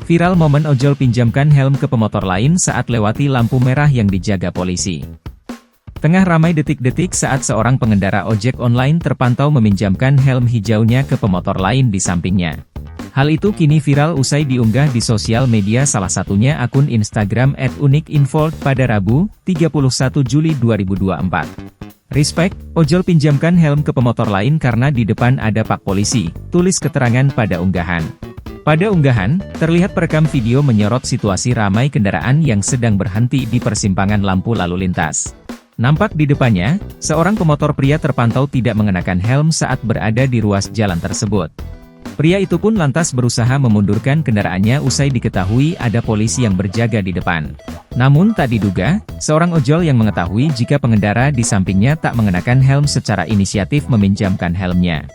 Viral momen ojol pinjamkan helm ke pemotor lain saat lewati lampu merah yang dijaga polisi. Tengah ramai detik-detik saat seorang pengendara ojek online terpantau meminjamkan helm hijaunya ke pemotor lain di sampingnya. Hal itu kini viral usai diunggah di sosial media, salah satunya akun Instagram @unikinfold pada Rabu, 31 Juli 2024. Respect, ojol pinjamkan helm ke pemotor lain karena di depan ada pak polisi, tulis keterangan pada unggahan. Pada unggahan, terlihat perekam video menyorot situasi ramai kendaraan yang sedang berhenti di persimpangan lampu lalu lintas. Nampak di depannya, seorang pemotor pria terpantau tidak mengenakan helm saat berada di ruas jalan tersebut. Pria itu pun lantas berusaha memundurkan kendaraannya usai diketahui ada polisi yang berjaga di depan. Namun tak diduga, seorang ojol yang mengetahui jika pengendara di sampingnya tak mengenakan helm secara inisiatif meminjamkan helmnya.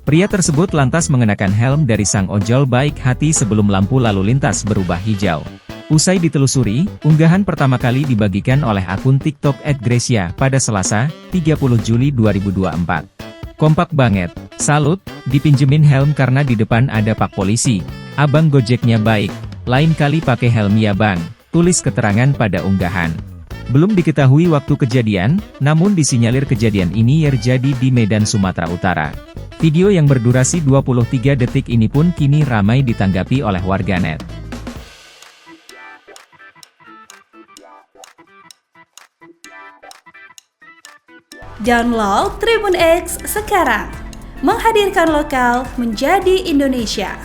Pria tersebut lantas mengenakan helm dari sang ojol baik hati sebelum lampu lalu lintas berubah hijau. Usai ditelusuri, unggahan pertama kali dibagikan oleh akun TikTok @Gracia pada Selasa, 30 Juli 2024. Kompak banget, salut, dipinjemin helm karena di depan ada pak polisi. Abang gojeknya baik, lain kali pakai helm ya bang, tulis keterangan pada unggahan. Belum diketahui waktu kejadian, namun disinyalir kejadian ini terjadi di Medan, Sumatera Utara. Video yang berdurasi 23 detik ini pun kini ramai ditanggapi oleh warganet. Download Tribun X sekarang, menghadirkan lokal menjadi Indonesia.